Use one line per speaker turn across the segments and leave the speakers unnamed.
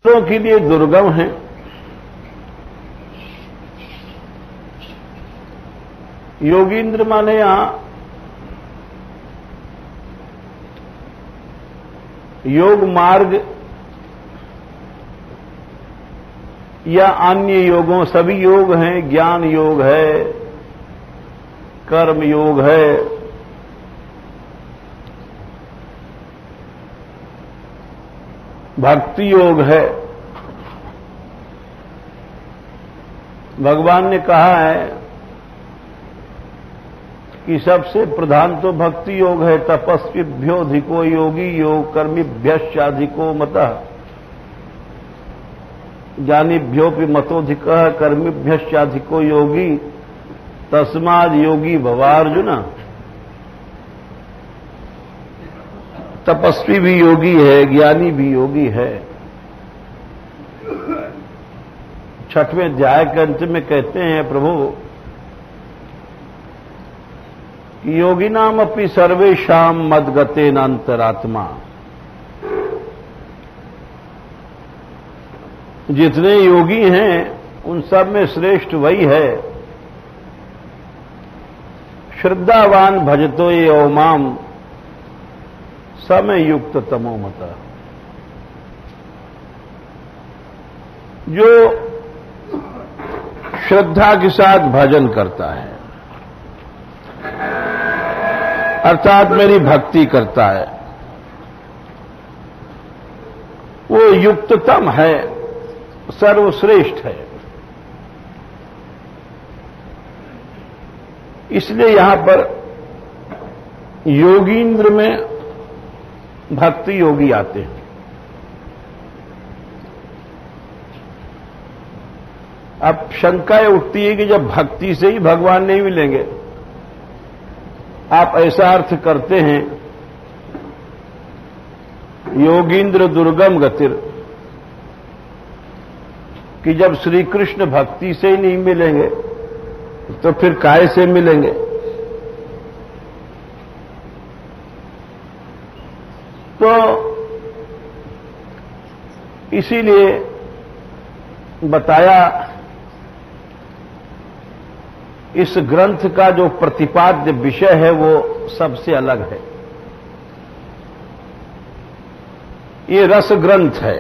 तो के लिए दुर्गम है। योगींद्र माने यहां योग मार्ग या अन्य योगों, सभी योग हैं। ज्ञान योग है, कर्म योग है, भक्ति योग है। भगवान ने कहा है कि सबसे प्रधान तो भक्ति योग है। तपस्विभ्योऽधिको योगी योग कर्मिभ्यश्चाधिको मतः ज्ञानिभ्योऽपि मतोऽधिकः कर्मिभ्यश्चाधिको योगी तस्माद् योगी भवार्जुन। तपस्वी भी योगी है, ज्ञानी भी योगी है। 6वें अध्याय के अंत में कहते हैं प्रभु कि योगिनाम अपि सर्वेषां मद्गतेन अंतरात्मा। जितने योगी हैं उन सब में श्रेष्ठ वही है। श्रद्धावान भजतो ये ओमाम समय युक्त तमो मता। जो श्रद्धा के साथ भजन करता है, अर्थात मेरी भक्ति करता है, वो युक्ततम है, सर्वश्रेष्ठ है। इसलिए यहां पर योगींद्र में भक्ति योगी आते हैं। अब शंका उठती है कि जब भक्ति से ही भगवान नहीं मिलेंगे, आप ऐसा अर्थ करते हैं योगींद्र दुर्गम गतिर, कि जब श्री कृष्ण भक्ति से ही नहीं मिलेंगे तो फिर काय से मिलेंगे। तो इसीलिए बताया इस ग्रंथ का जो प्रतिपाद्य विषय है वो सबसे अलग है। ये रस ग्रंथ है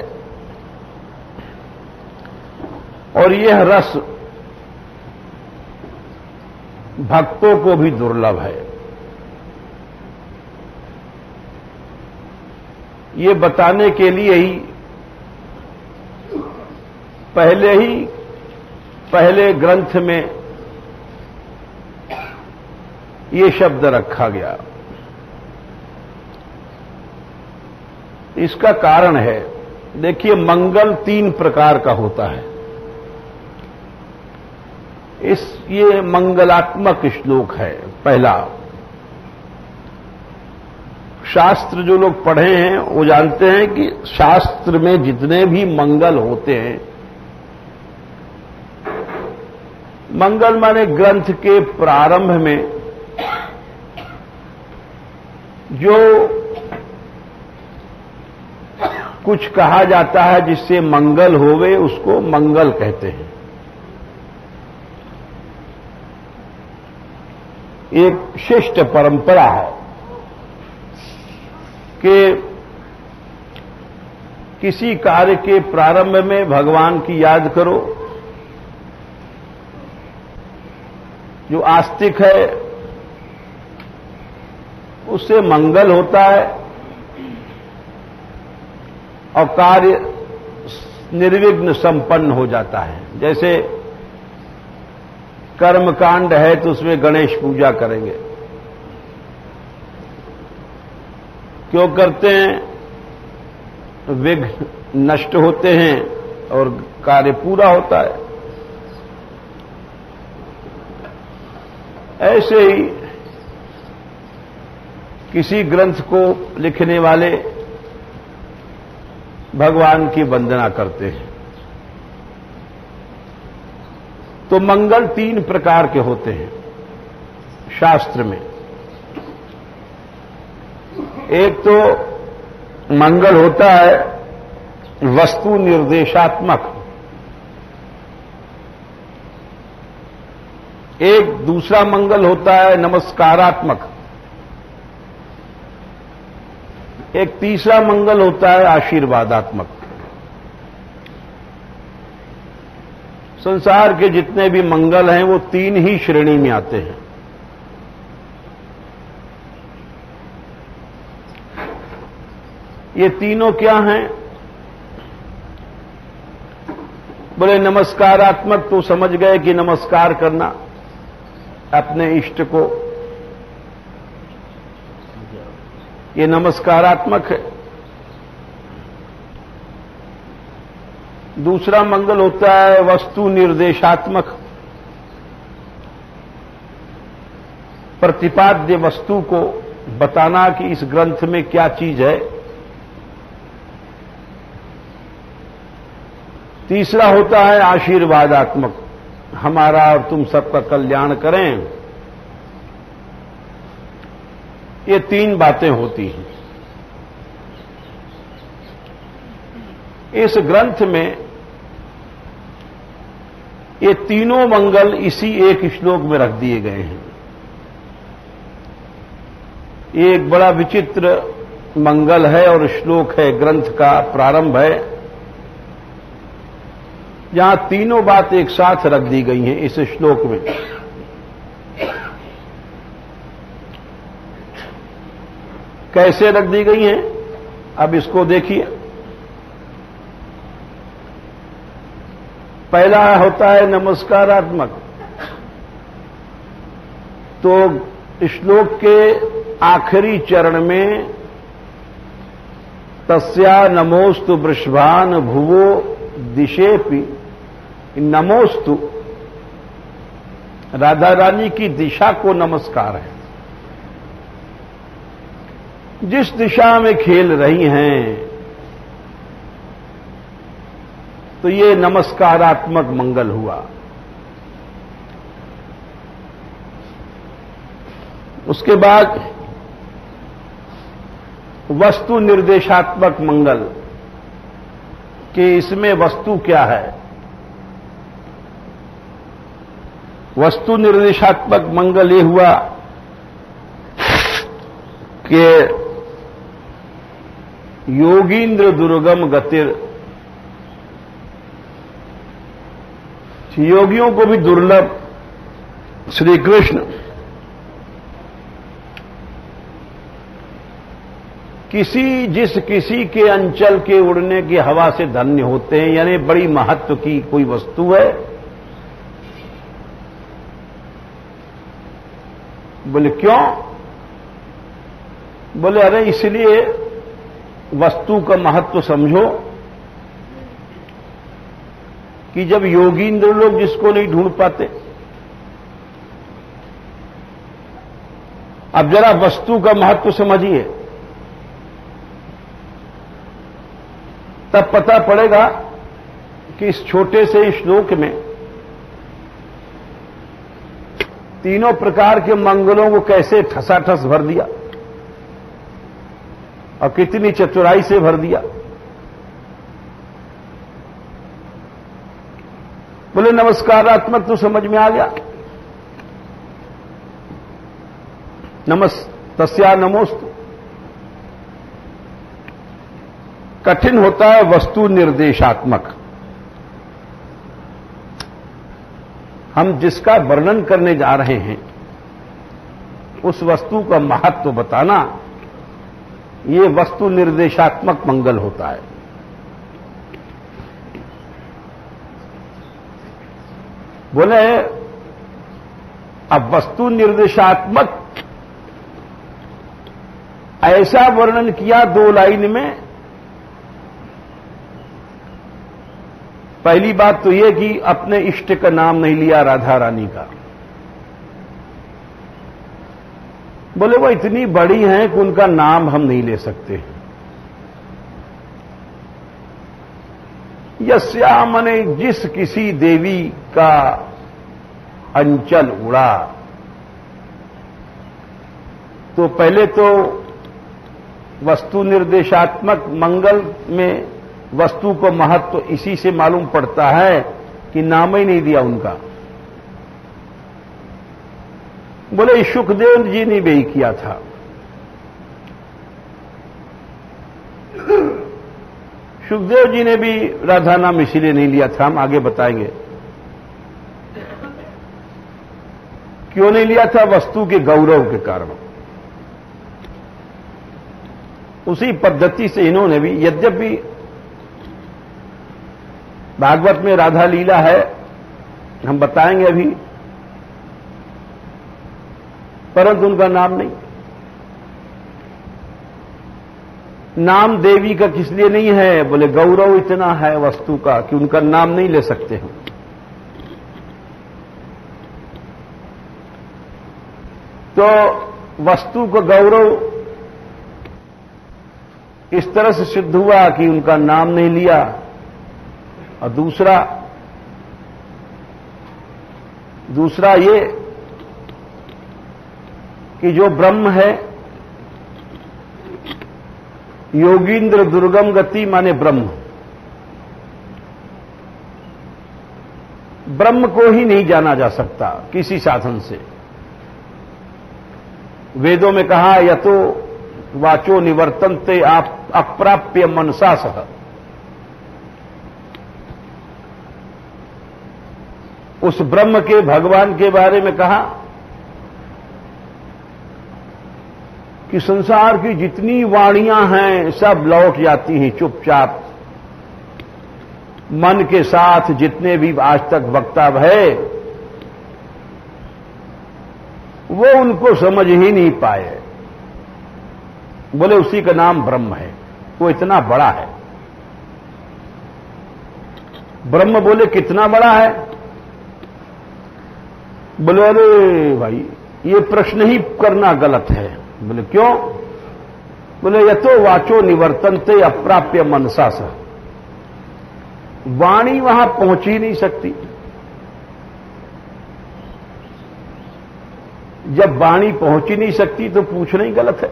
और यह रस भक्तों को भी दुर्लभ है। ये बताने के लिए ही पहले ग्रंथ में ये शब्द रखा गया। इसका कारण है, देखिए मंगल 3 प्रकार का होता है। ये मंगलात्मक श्लोक है। पहला, शास्त्र जो लोग पढ़े हैं वो जानते हैं कि शास्त्र में जितने भी मंगल होते हैं, मंगल माने ग्रंथ के प्रारंभ में जो कुछ कहा जाता है जिससे मंगल होवे उसको मंगल कहते हैं। एक शिष्ट परंपरा है कि किसी कार्य के प्रारंभ में भगवान की याद करो। जो आस्तिक है उससे मंगल होता है और कार्य निर्विघ्न संपन्न हो जाता है। जैसे कर्मकांड है तो उसमें गणेश पूजा करेंगे। क्यों करते हैं? विघ्न नष्ट होते हैं और कार्य पूरा होता है। ऐसे ही किसी ग्रंथ को लिखने वाले भगवान की वंदना करते हैं। तो मंगल 3 प्रकार के होते हैं शास्त्र में। एक तो मंगल होता है वस्तु निर्देशात्मक, एक दूसरा मंगल होता है नमस्कारात्मक, एक तीसरा मंगल होता है आशीर्वादात्मक। संसार के जितने भी मंगल हैं वो तीन ही श्रेणी में आते हैं। ये तीनों क्या हैं? बोले नमस्कारात्मक तो समझ गए कि नमस्कार करना अपने इष्ट को, ये नमस्कारात्मक है। दूसरा मंगल होता है वस्तु निर्देशात्मक, प्रतिपाद्य वस्तु को बताना कि इस ग्रंथ में क्या चीज है। तीसरा होता है आशीर्वादात्मक, हमारा और तुम सबका कल्याण करें। ये तीन बातें होती हैं इस ग्रंथ में। ये तीनों मंगल इसी एक श्लोक में रख दिए गए हैं। ये एक बड़ा विचित्र मंगल है और श्लोक है, ग्रंथ का प्रारंभ है, जहां तीनों बात एक साथ रख दी गई हैं इस श्लोक में। कैसे रख दी गई हैं अब इसको देखिए। पहला होता है नमस्कारात्मक, तो श्लोक के आखिरी चरण में तस्या नमोस्तु वृषभान भुवो दिशेपि, नमोस्तु राधा रानी की दिशा को नमस्कार है। जिस दिशा में खेल रही हैं तो ये नमस्कारात्मक मंगल हुआ। उसके बाद वस्तु निर्देशात्मक मंगल, कि इसमें वस्तु क्या है। वस्तु निर्देशात्मक मंगल ये हुआ कि योगींद्र दुर्गम गतिर, योगियों को भी दुर्लभ श्री कृष्ण जिस किसी के अंचल के उड़ने की हवा से धन्य होते हैं, यानी बड़ी महत्व की कोई वस्तु है। बोले क्यों? बोले अरे इसलिए वस्तु का महत्व समझो कि जब योगींद्र लोग जिसको नहीं ढूंढ पाते, अब जरा वस्तु का महत्व समझिए, तब पता पड़ेगा कि इस छोटे से श्लोक में तीनों प्रकार के मंगलों को कैसे ठसाठस भर दिया और कितनी चतुराई से भर दिया। बोले नमस्कारात्मक तो समझ में आ गया, तस्या नमोस्तु। कठिन होता है वस्तु निर्देशात्मक। हम जिसका वर्णन करने जा रहे हैं उस वस्तु का महत्व बताना, ये वस्तु निर्देशात्मक मंगल होता है। बोले अब वस्तु निर्देशात्मक ऐसा वर्णन किया 2 लाइन में। पहली बात तो यह कि अपने इष्ट का नाम नहीं लिया, राधा रानी का। बोले वो इतनी बड़ी हैं कि उनका नाम हम नहीं ले सकते। यस्या मने जिस किसी देवी का अंचल उड़ा, तो पहले तो वस्तु निर्देशात्मक मंगल में वस्तु को महत्व इसी से मालूम पड़ता है कि नाम ही नहीं दिया उनका। बोले सुखदेव जी ने भी किया था। सुखदेव जी ने भी राधा नाम इसीलिए नहीं लिया था, हम आगे बताएंगे क्यों नहीं लिया था। वस्तु के गौरव के कारण। उसी पद्धति से इन्होंने भी, यद्यपि भागवत में राधा लीला है, हम बताएंगे अभी, परंतु उनका नाम नहीं। नाम देवी का किस लिए नहीं है? बोले गौरव इतना है वस्तु का कि उनका नाम नहीं ले सकते हम। तो वस्तु का गौरव इस तरह से सिद्ध हुआ कि उनका नाम नहीं लिया। और दूसरा ये कि जो ब्रह्म है, योगींद्र दुर्गम गति माने ब्रह्म, ब्रह्म को ही नहीं जाना जा सकता किसी साधन से। वेदों में कहा यतो वाचो निवर्तन्ते आप अप्राप्य मनसा सह। उस ब्रह्म के, भगवान के बारे में कहा कि संसार की जितनी वाणियां हैं सब लौट जाती हैं चुपचाप। मन के साथ जितने भी आज तक वक्ता भये वो उनको समझ ही नहीं पाए। बोले उसी का नाम ब्रह्म है, वो इतना बड़ा है। ब्रह्म बोले कितना बड़ा है? बोले अरे भाई ये प्रश्न ही करना गलत है। बोले क्यों? बोले यतो वाचो निवर्तन्ते अप्राप्य मनसा सा। वाणी वहां पहुंच ही नहीं सकती। जब वाणी पहुंच ही नहीं सकती तो पूछना ही गलत है।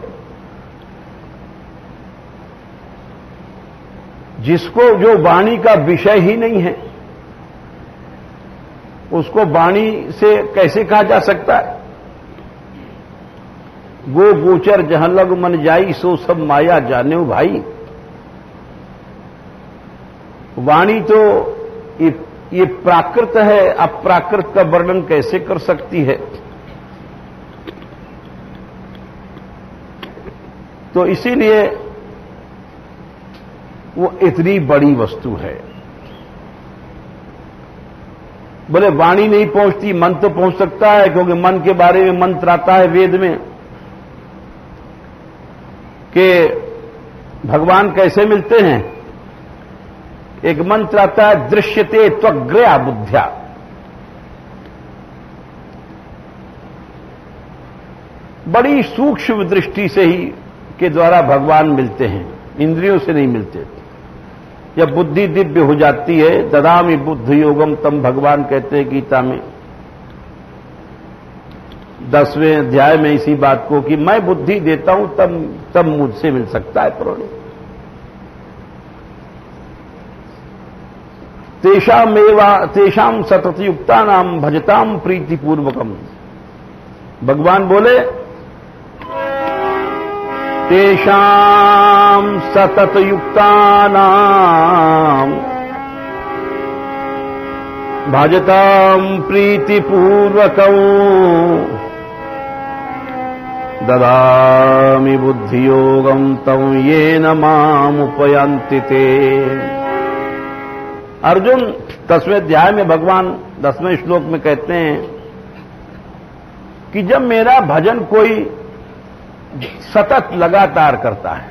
जिसको जो वाणी का विषय ही नहीं है उसको वाणी से कैसे कहा जा सकता है? गो गोचर जहां लग मन जाई सो सब माया जाने भाई। वाणी तो ये प्राकृत है, अप्राकृत का वर्णन कैसे कर सकती है? तो इसीलिए वो इतनी बड़ी वस्तु है। बोले वाणी नहीं पहुंचती, मन तो पहुंच सकता है, क्योंकि मन के बारे में मंत्र आता है वेद में कि भगवान कैसे मिलते हैं। एक मंत्र आता है दृश्यते त्वग्रया बुद्ध्या। बड़ी सूक्ष्म दृष्टि से ही के द्वारा भगवान मिलते हैं, इंद्रियों से नहीं मिलते। जब बुद्धि दिव्य हो जाती है, ददामि बुद्धि योगम, तम भगवान कहते हैं गीता में 10वें अध्याय में इसी बात को कि मैं बुद्धि देता हूं तब मुझसे मिल सकता है प्राणी। तेषाम सततयुक्ता नाम भजताम प्रीतिपूर्वकम। भगवान बोले तेषाम सततयुक्तानाम भजताम प्रीतिपूर्वकम् ददामि बुद्धियोगं तं येन मामुपयन्ति ते। अर्जुन 10वें अध्याय में भगवान 10वें श्लोक में कहते हैं कि जब मेरा भजन कोई सतत लगातार करता है,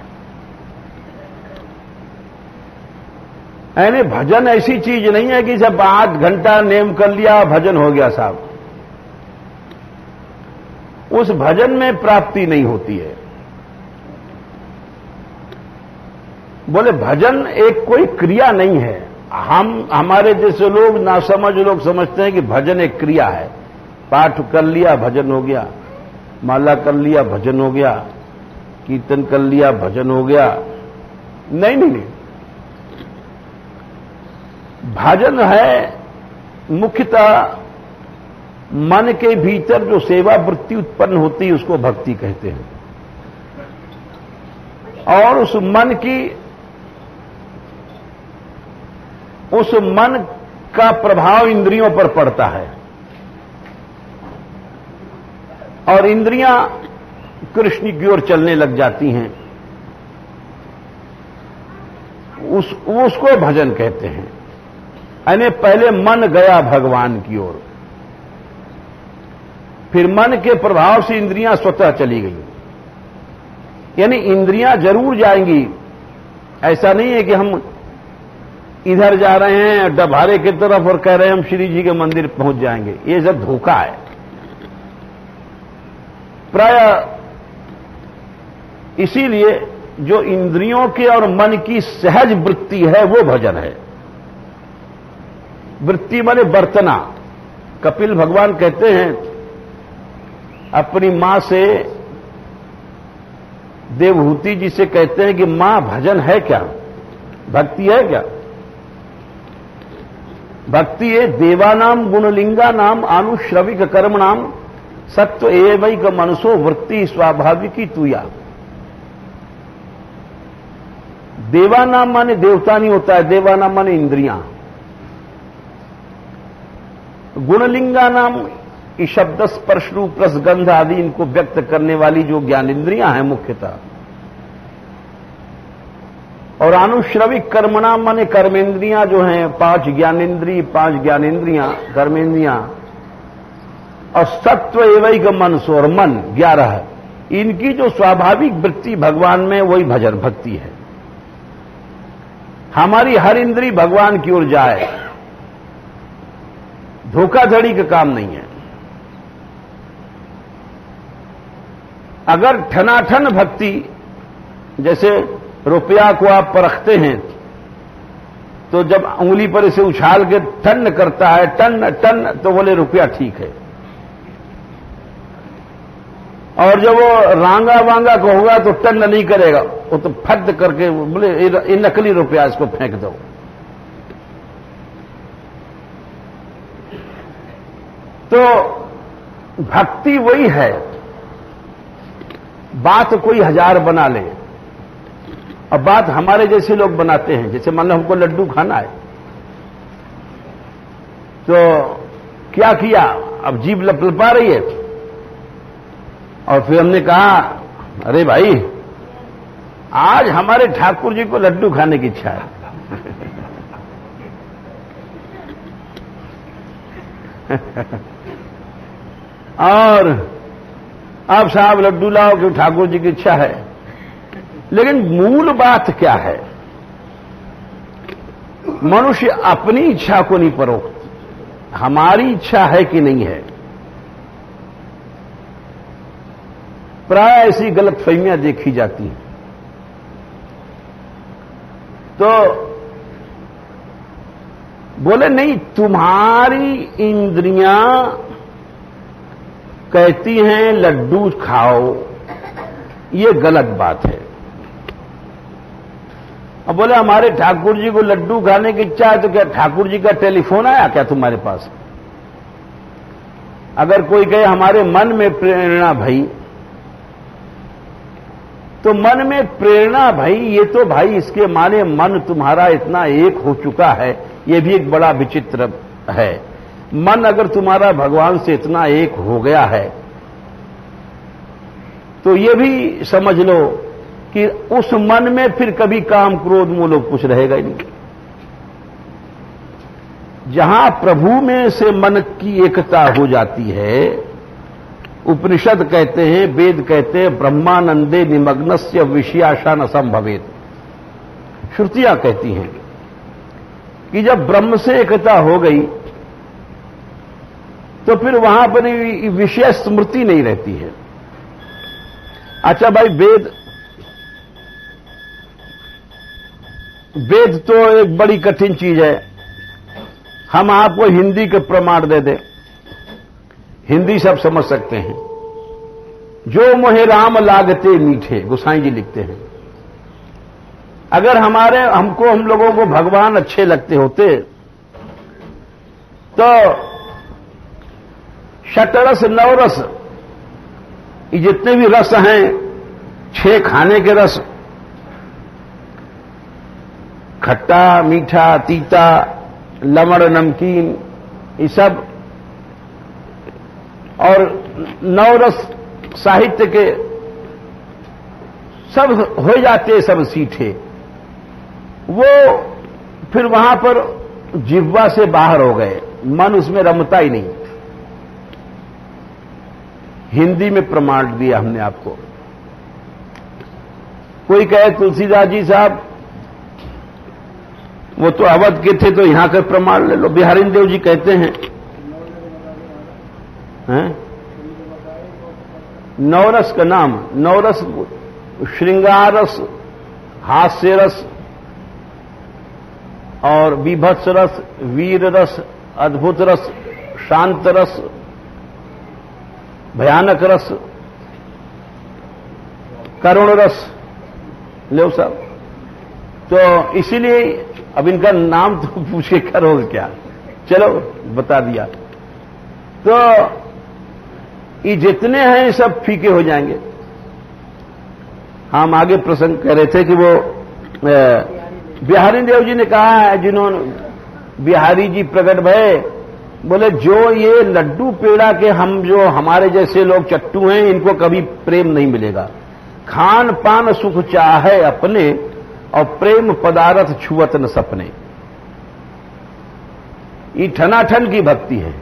यानी भजन ऐसी चीज नहीं है कि जब 8 घंटा नेम कर लिया भजन हो गया साहब। उस भजन में प्राप्ति नहीं होती है। बोले भजन एक कोई क्रिया नहीं है। हमारे जैसे लोग नासमझ लोग समझते हैं कि भजन एक क्रिया है। पाठ कर लिया भजन हो गया, माला कर लिया भजन हो गया, कीर्तन कर लिया भजन हो गया। नहीं नहीं नहीं, भजन है मुख्यतः मन के भीतर जो सेवा वृत्ति उत्पन्न होती है उसको भक्ति कहते हैं, और उस मन का प्रभाव इंद्रियों पर पड़ता है और इंद्रियां कृष्ण की ओर चलने लग जाती हैं, उसको भजन कहते हैं। यानी पहले मन गया भगवान की ओर, फिर मन के प्रभाव से इंद्रियां स्वतः चली गई। यानी इंद्रियां जरूर जाएंगी, ऐसा नहीं है कि हम इधर जा रहे हैं डभारे की तरफ और कह रहे हैं हम श्री जी के मंदिर पहुंच जाएंगे, ये सब धोखा है। प्राय इसीलिए जो इंद्रियों के और मन की सहज वृत्ति है वो भजन है। वृत्ति माने बर्तना। कपिल भगवान कहते हैं अपनी मां से, देवहूति जी से कहते हैं कि मां भजन है क्या, भक्ति है क्या? भक्ति है देवानाम गुणलिंगा नाम अनुश्रविक कर्म नाम सत्व एवैक मनसो वृत्ति स्वाभाविकी तुया। देवानाम माने देवता नहीं होता है, देवानाम माने इंद्रियां। गुणलिंगा नाम इस शब्द स्पर्श रूप रस गंध आदि इनको व्यक्त करने वाली जो ज्ञानेन्द्रियां हैं मुख्यतः, और अनुश्रविक कर्मणाम माने कर्मेंद्रियां जो हैं, 5 ज्ञानेन्द्रियां कर्मेंद्रियां, और सत्व एवैक मनसो और मन 11, इनकी जो स्वाभाविक वृत्ति भगवान में वही भजन भक्ति है। हमारी हर इंद्री भगवान की ओर जाए, धोखाधड़ी का काम नहीं है। अगर ठनाठन भक्ति, जैसे रुपया को आप परखते हैं तो जब उंगली पर इसे उछाल के टन करता है, टन टन, तो बोले रुपया ठीक है, और जब वो रांगा वांगा को होगा तो टन नहीं करेगा, वो तो फट करके बोले ये नकली रुपया, इसको फेंक दो। तो भक्ति वही है, बात कोई 1000 बना ले, अब बात हमारे जैसे लोग बनाते हैं। जैसे मान लो हमको लड्डू खाना है, तो क्या किया, अब जीभ लपलपा रही है, और फिर हमने कहा अरे भाई आज हमारे ठाकुर जी को लड्डू खाने की इच्छा है। और अब साहब लड्डू लाओ कि ठाकुर जी की इच्छा है। लेकिन मूल बात क्या है, मनुष्य अपनी इच्छा को नहीं परोखता, हमारी इच्छा है कि नहीं है। प्राय ऐसी गलतफहमियां देखी जाती हैं। तो बोले नहीं, तुम्हारी इंद्रियां कहती हैं लड्डू खाओ, ये गलत बात है। अब बोले हमारे ठाकुर जी को लड्डू खाने की इच्छा है, तो क्या ठाकुर जी का टेलीफोन आया क्या तुम्हारे पास? अगर कोई कहे हमारे मन में प्रेरणा भई, तो मन में प्रेरणा भई, ये तो भाई इसके माने मन तुम्हारा इतना एक हो चुका है, ये भी एक बड़ा विचित्र है। मन अगर तुम्हारा भगवान से इतना एक हो गया है, तो ये भी समझ लो कि उस मन में फिर कभी काम क्रोध मोह कुछ रहेगा ही नहीं। जहां प्रभु में से मन की एकता हो जाती है, उपनिषद कहते हैं, वेद कहते हैं, ब्रह्मानंदे निमग्नस्य विषयाशा न संभवेत। श्रुतियां कहती हैं कि जब ब्रह्म से एकता हो गई तो फिर वहां पर विषय स्मृति नहीं रहती है। अच्छा भाई, वेद तो एक बड़ी कठिन चीज है। हम आपको हिंदी के प्रमाण दे दें, हिंदी सब समझ सकते हैं। जो मोहे राम लागते मीठे, गोसाई जी लिखते हैं। अगर हम लोगों को भगवान अच्छे लगते होते तो षटरस नवरस, ये जितने भी रस हैं, 6 खाने के रस, खट्टा, मीठा, तीता, लवण, नमकीन, ये सब, और नवरस साहित्य के सब हो जाते, सब सीठे, वो फिर वहां पर जिह्वा से बाहर हो गए, मन उसमें रमता ही नहीं। हिंदी में प्रमाण दिया हमने आपको। कोई कहे तुलसीदास जी साहब वो तो अवध के थे, तो यहां का प्रमाण ले लो। बिहारी देव जी कहते हैं, नवरस का नाम, नवरस श्रृंगार रस, हास्य रस और बीभत्स रस, वीर रस, अद्भुत रस, शांत रस, भयानक रस, करुण रस, लो सब। तो इसीलिए अब इनका नाम तो पूछ के करोगे क्या, चलो बता दिया। तो ये जितने हैं सब फीके हो जाएंगे। हम आगे प्रसंग कह रहे थे कि वो बिहारी देव जी ने कहा है, जिन्होंने बिहारी जी प्रकट भय, बोले जो ये लड्डू पेड़ा के हम जो हमारे जैसे लोग चट्टू हैं, इनको कभी प्रेम नहीं मिलेगा। खान पान सुख चाहे अपने, और प्रेम पदार्थ छुअत न सपने। ये ठनाठन की भक्ति है,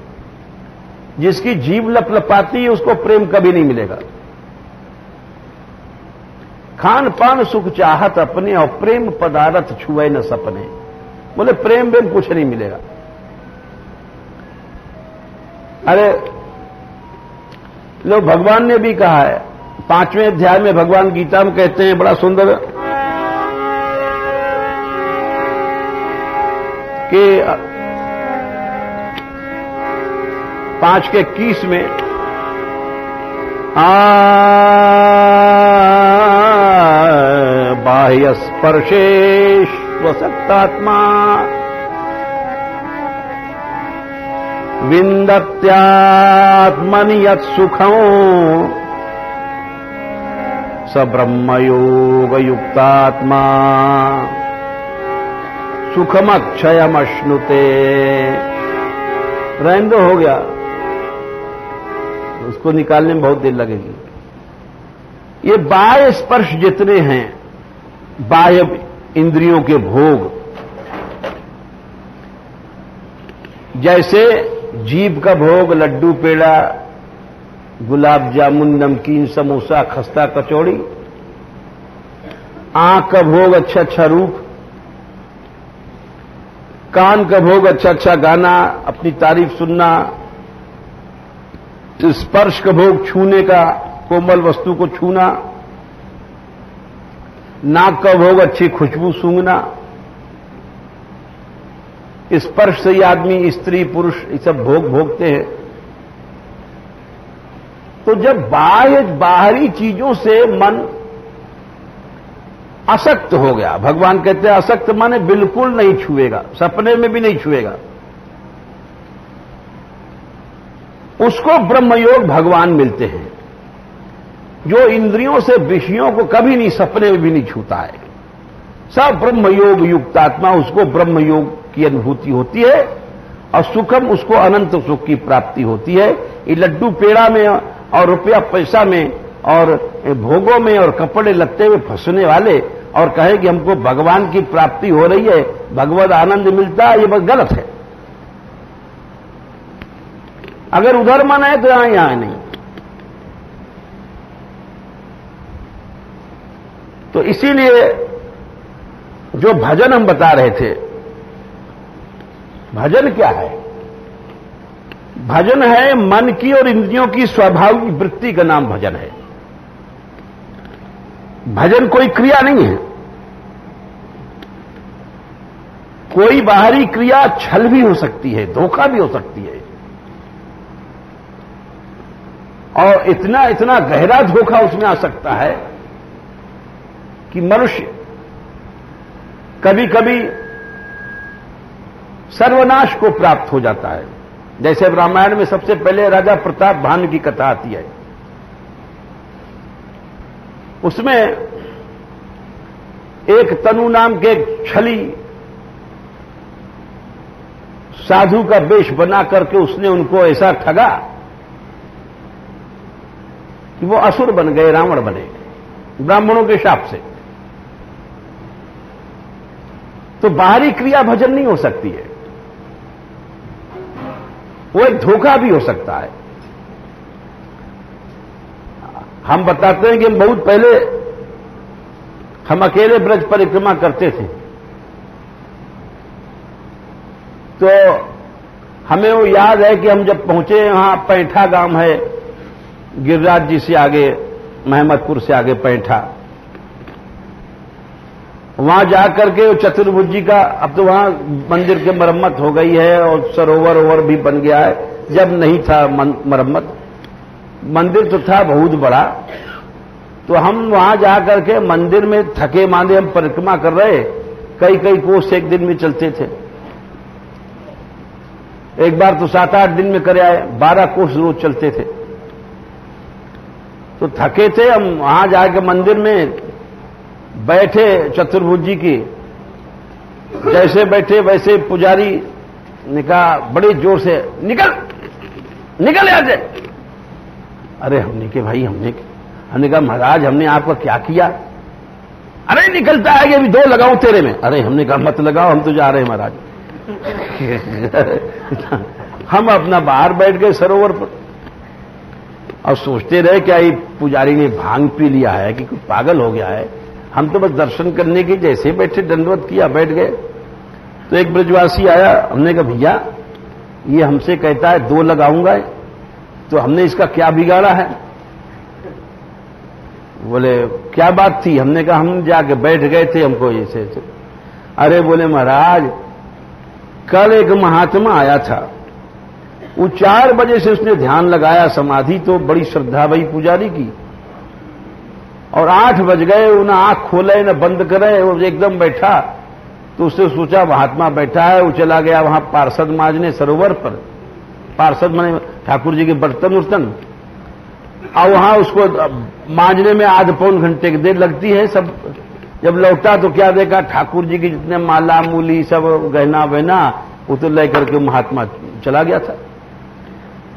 जिसकी जीभ लपलपाती है उसको प्रेम कभी नहीं मिलेगा। खान पान सुख चाहत अपने, और प्रेम पदार्थ छुए न सपने। बोले प्रेम बेम कुछ नहीं मिलेगा। अरे लो, भगवान ने भी कहा है, 5वें अध्याय में भगवान गीता में कहते हैं, बड़ा सुंदर, कि 5:21 में बाह्य स्पर्शेष्वसक्तात्मा विन्दत्यात्मनि यत्सुखं स ब्रह्मयोगयुक्तात्मा सुखमक्षयमश्नुते। रहने दो, हो गया, उसको निकालने में बहुत देर लगेगी। ये बाह्य स्पर्श जितने हैं, बाह्य इंद्रियों के भोग, जैसे जीभ का भोग लड्डू पेड़ा, गुलाब जामुन, नमकीन, समोसा, खस्ता, कचौड़ी, आंख का भोग अच्छा अच्छा रूप, कान का भोग अच्छा अच्छा गाना, अपनी तारीफ सुनना, स्पर्श का भोग छूने का, कोमल वस्तु को छूना, नाक का भोग अच्छी खुशबू सूंघना। स्पर्श से ही आदमी, स्त्री पुरुष, ये सब भोग भोगते हैं। तो जब बाहरी चीजों से मन असक्त हो गया, भगवान कहते हैं असक्त माने बिल्कुल नहीं छुएगा, सपने में भी नहीं छुएगा, उसको ब्रह्मयोग भगवान मिलते हैं, जो इंद्रियों से विषयों को कभी नहीं, सपने में भी नहीं छूता है। सब ब्रह्मयोग युक्तात्मा, उसको ब्रह्मयोग की अनुभूति होती है, और सुखम, उसको अनंत सुख की प्राप्ति होती है। ये लड्डू पेड़ा में और रुपया पैसा में और भोगों में और कपड़े लत्ते में फंसने वाले और कहे कि हमको भगवान की प्राप्ति हो रही है, भगवत आनंद मिलता है, ये बस गलत है। अगर उधर मन है तो यहां नहीं। तो इसीलिए जो भजन हम बता रहे थे, भजन क्या है? भजन है मन की और इंद्रियों की स्वाभाविक वृत्ति का नाम भजन है। भजन कोई क्रिया नहीं है। कोई बाहरी क्रिया छल भी हो सकती है, धोखा भी हो सकती है, और इतना इतना गहरा धोखा उसमें आ सकता है कि मनुष्य कभी कभी सर्वनाश को प्राप्त हो जाता है। जैसे रामायण में सबसे पहले राजा प्रताप भानु की कथा आती है, उसमें एक तनु नाम के छली साधु का वेश बना करके उसने उनको ऐसा ठगा कि वो असुर बन गए, रावण बने ब्राह्मणों के शाप से। तो बाहरी क्रिया भजन नहीं हो सकती है, वो एक धोखा भी हो सकता है। हम बताते हैं कि बहुत पहले हम अकेले ब्रज परिक्रमा करते थे, तो हमें वो याद है कि हम जब पहुंचे, वहां पैंठा गांव है, गिरिराज जी से आगे, महमदपुर से आगे पैंठा, वहां जाकर के चतुर्भुजी का, अब तो वहां मंदिर की मरम्मत हो गई है और सरोवर ओवर भी बन गया है, जब नहीं था मरम्मत, मंदिर तो था बहुत बड़ा। तो हम वहां जाकर के मंदिर में थके मांदे हम परिक्रमा कर रहे, कई कई कोस एक दिन में चलते थे। एक बार तो 7-8 दिन में कर आए, 12 कोस रोज चलते थे। तो थके थे हम, वहां जाकर मंदिर में बैठे चतुर्भुजी की, जैसे बैठे वैसे पुजारी ने कहा बड़े जोर से, निकल निकल यहाँ से। अरे हमने के भाई, हमने कहा महाराज हमने आपका क्या किया? अरे निकलता है कि अभी 2 लगाऊं तेरे में। अरे हमने कहा मत लगाओ, हम तो जा रहे हैं महाराज। हम अपना बाहर बैठ गए सरोवर पर और सोचते रहे क्या ये पुजारी ने भांग पी लिया है कि कोई पागल हो गया है। हम तो बस दर्शन करने के जैसे बैठे, दंडवत किया, बैठ गए। तो एक ब्रजवासी आया, हमने कहा भैया ये हमसे कहता है 2 लगाऊंगा, तो हमने इसका क्या बिगाड़ा है? बोले क्या बात थी? हमने कहा हम जाके बैठ गए थे, हमको ऐसे। अरे बोले महाराज कल एक महात्मा आया था, वो 4 बजे से उसने ध्यान लगाया, समाधि तो बड़ी श्रद्धा भई पुजारी की, और 8 बज गए, उन्हें आंख खोले न बंद करे, वो एकदम बैठा। तो उसने सोचा महात्मा बैठा है, वो चला गया वहां पार्षद मांजने सरोवर पर, पार्षद माने ठाकुर जी के बर्तन उर्तन, और वहां उसको मांजने में आध पौन घंटे की देर लगती है। सब जब लौटा तो क्या देखा, ठाकुर जी की जितने माला मूली सब गहना वहना वो तो लेकर के महात्मा चला गया था।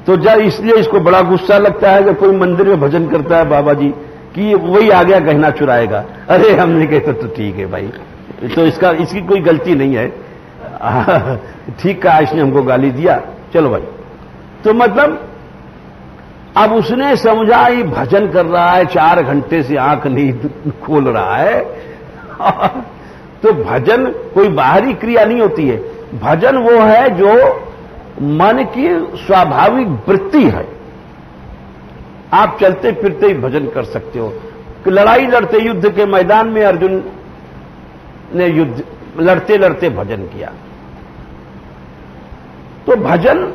तो जब इसलिए इसको बड़ा गुस्सा लगता है जब कोई मंदिर में भजन करता है बाबा जी कि वही आ गया गहना चुराएगा। अरे हमने कहा तो ठीक है भाई, तो इसकी कोई गलती नहीं है, ठीक कहा, इसने हमको गाली दिया, चलो भाई। तो मतलब अब उसने समझा ये भजन कर रहा है, 4 घंटे से आंख नहीं खोल रहा है। तो भजन कोई बाहरी क्रिया नहीं होती है, भजन वो है जो मन की स्वाभाविक वृत्ति है। आप चलते फिरते ही भजन कर सकते हो। लड़ाई लड़ते, युद्ध के मैदान में अर्जुन ने युद्ध लड़ते लड़ते भजन किया। तो भजन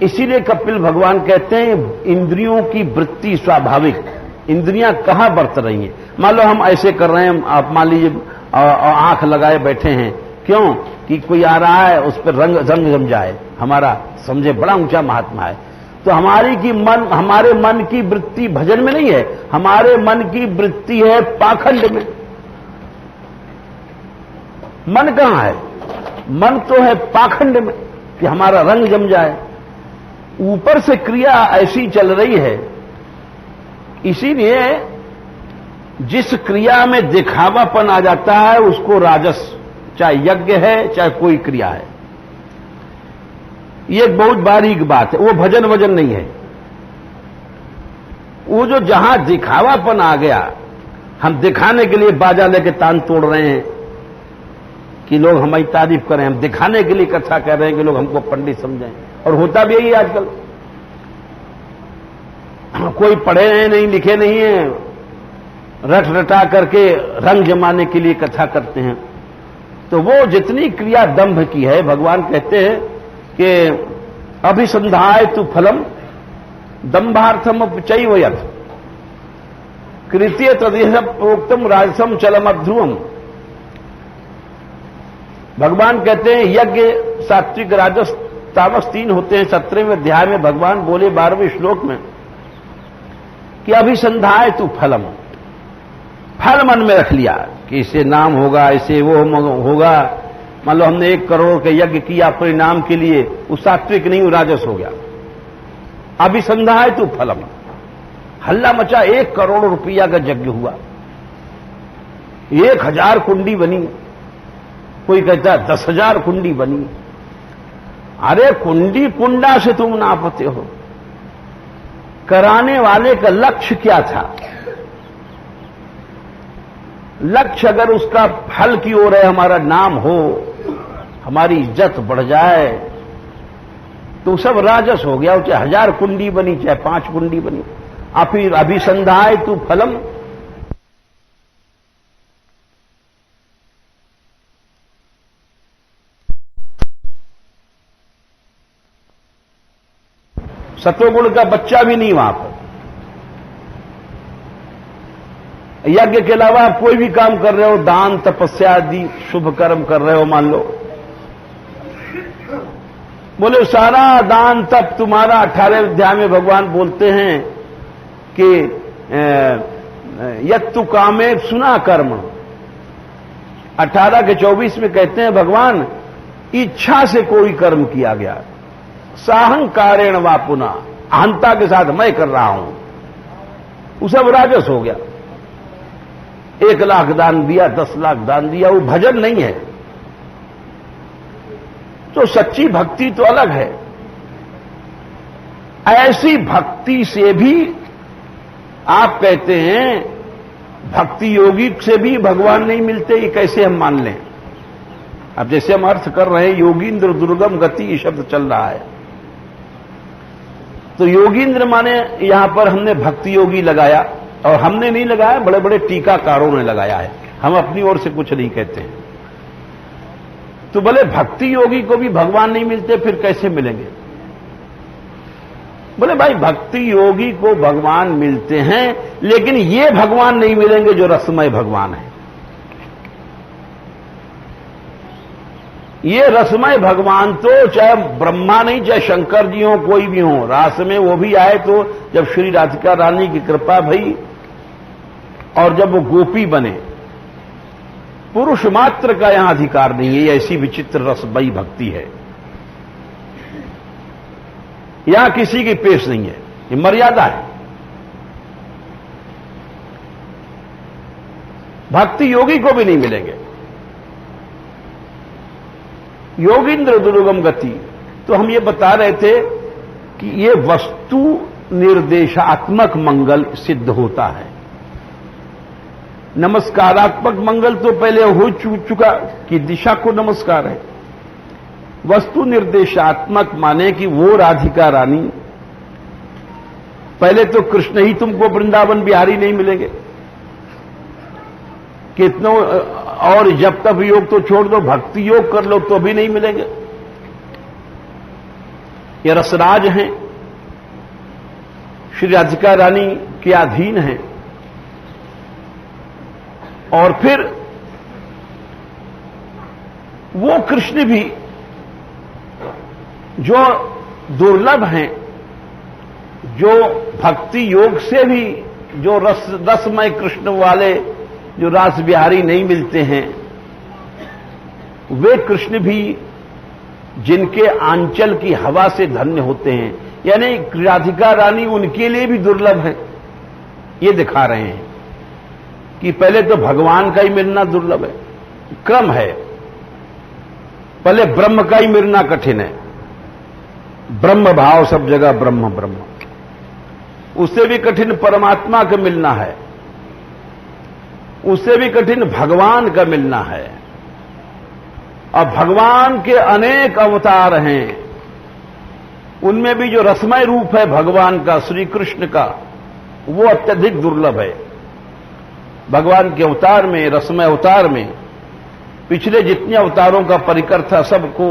इसीलिए कपिल भगवान कहते हैं इंद्रियों की वृत्ति स्वाभाविक। इंद्रियां कहां बरत रही हैं? मान लो हम ऐसे कर रहे हैं, आप मान लीजिए आंख लगाए बैठे हैं, क्यों कि कोई आ रहा है उस पर रंग जम जाए, हमारा समझे बड़ा ऊंचा महात्मा है। तो हमारे मन की वृत्ति भजन में नहीं है, हमारे मन की वृत्ति है पाखंड में। मन कहां है? मन तो है पाखंड में कि हमारा रंग जम जाए। ऊपर से क्रिया ऐसी चल रही है, इसीलिए जिस क्रिया में दिखावापन आ जाता है उसको राजस, चाहे यज्ञ है चाहे कोई क्रिया है। ये एक बहुत बारीक बात है, वो भजन वजन नहीं है। वो जो जहां दिखावापन आ गया, हम दिखाने के लिए बाजा लेके तान तोड़ रहे हैं कि लोग हमारी तारीफ करें, हम दिखाने के लिए कथा कर रहे हैं कि लोग हमको पंडित समझें, और होता भी यही है आजकल। कोई पढ़े हैं नहीं, लिखे नहीं है, रट रटा करके रंग जमाने के लिए कथा करते हैं। तो वो जितनी क्रिया दंभ की है, भगवान कहते हैं कि अभिसंधाय तु फलम दंभार्थम चैव यत् कृत्य तदेह प्रोक्तम राजसम चलम अध्रुवम। भगवान कहते हैं यज्ञ सात्विक राजस तामस 3 होते हैं। 17वें अध्याय में भगवान बोले 12वें श्लोक में कि अभिसंधाय तू फलम, फल मन में रख लिया कि इसे नाम होगा, इसे वो होगा। मान लो हमने 1 करोड़ के यज्ञ किया परिणाम के लिए, वो सात्विक नहीं, वो राजस हो गया। अभिसंधाय तू फलम, हल्ला मचा, 1 करोड़ रुपया का यज्ञ हुआ, 1000 कुंडी बनी, कोई कहता है 10,000 कुंडी बनी। अरे कुंडी कुंडा से तुम नापते हो, कराने वाले का लक्ष्य क्या था? लक्ष्य अगर उसका फल की ओर है, हमारा नाम हो, हमारी इज्जत बढ़ जाए, तो सब राजस हो गया। चाहे 1000 कुंडी बनी, चाहे 5 कुंडी बनी। फिर अभिसंधाय तू फलम, सत्वगुण का बच्चा भी नहीं वहां पर। यज्ञ के अलावा आप कोई भी काम कर रहे हो, दान तपस्या आदि शुभ कर्म कर रहे हो, मान लो, बोले सारा दान तप तुम्हारा 18वें अध्याय में भगवान बोलते हैं कि यत्तु कामे सुना कर्म। 18 के 24 में कहते हैं भगवान, इच्छा से कोई कर्म किया गया, साहंकारेण वा पुनः, अहंता के साथ मैं कर रहा हूं, वो सब राजस हो गया। 1 लाख दान दिया, 10 लाख दान दिया, वो भजन नहीं है। तो सच्ची भक्ति तो अलग है। ऐसी भक्ति से भी आप कहते हैं भक्ति योगी से भी भगवान नहीं मिलते, ये कैसे हम मान लें? अब जैसे हम अर्थ कर रहे हैं योगींद्र दुर्गम गति, ये शब्द चल रहा है, तो योगींद्र माने यहां पर हमने भक्ति योगी लगाया, और हमने नहीं लगाया, बड़े बड़े टीकाकारों ने लगाया है, हम अपनी ओर से कुछ नहीं कहते हैं। तो बोले भक्ति योगी को भी भगवान नहीं मिलते, फिर कैसे मिलेंगे? बोले भाई भक्ति योगी को भगवान मिलते हैं, लेकिन ये भगवान नहीं मिलेंगे जो रसमय भगवान है। ये रसमय भगवान तो चाहे ब्रह्मा नहीं, चाहे शंकर जी हो, कोई भी हो, रास में वो भी आए तो जब श्री राधिका रानी की कृपा भई और जब वो गोपी बने, पुरुष मात्र का यहां अधिकार नहीं है। ऐसी विचित्र रसमयी भक्ति है, यहां किसी की पेश नहीं है, ये मर्यादा है। भक्ति योगी को भी नहीं मिलेंगे। योगींद्र दुर्गम गति, तो हम ये बता रहे थे कि ये वस्तु निर्देशात्मक मंगल सिद्ध होता है। नमस्कारात्मक मंगल तो पहले हो चुका कि दिशा को नमस्कार है। वस्तु निर्देशात्मक माने कि वो राधिका रानी, पहले तो कृष्ण ही तुमको वृंदावन बिहारी नहीं मिलेंगे, कितनों और जब तक योग तो छोड़ दो, भक्ति योग कर लो तो भी नहीं मिलेंगे। ये रसराज हैं, श्री राधिका रानी के अधीन हैं। और फिर वो कृष्ण भी जो दुर्लभ हैं, जो भक्ति योग से भी जो रसमय कृष्ण वाले जो रास बिहारी नहीं मिलते हैं, वे कृष्ण भी जिनके आंचल की हवा से धन्य होते हैं, यानी राधिका रानी उनके लिए भी दुर्लभ है। ये दिखा रहे हैं कि पहले तो भगवान का ही मिलना दुर्लभ है, क्रम है। पहले ब्रह्म का ही मिलना कठिन है, ब्रह्म भाव सब जगह ब्रह्म ब्रह्म। उससे भी कठिन परमात्मा का मिलना है, उससे भी कठिन भगवान का मिलना है। अब भगवान के अनेक अवतार हैं, उनमें भी जो रसमय रूप है भगवान का, श्री कृष्ण का, वो अत्यधिक दुर्लभ है। भगवान के अवतार में, रसमय अवतार में, पिछले जितने अवतारों का परिकर था सबको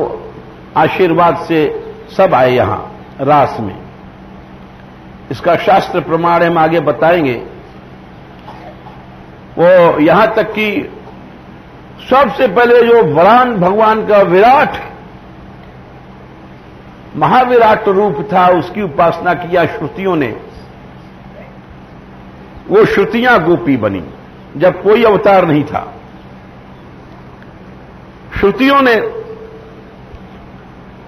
आशीर्वाद से सब आए यहां रास में। इसका शास्त्र प्रमाण हम आगे बताएंगे। वो यहां तक कि सबसे पहले जो वरान भगवान का विराट, महाविराट रूप था, उसकी उपासना किया श्रुतियों ने। वो श्रुतियां गोपी बनी जब कोई अवतार नहीं था। श्रुतियों ने,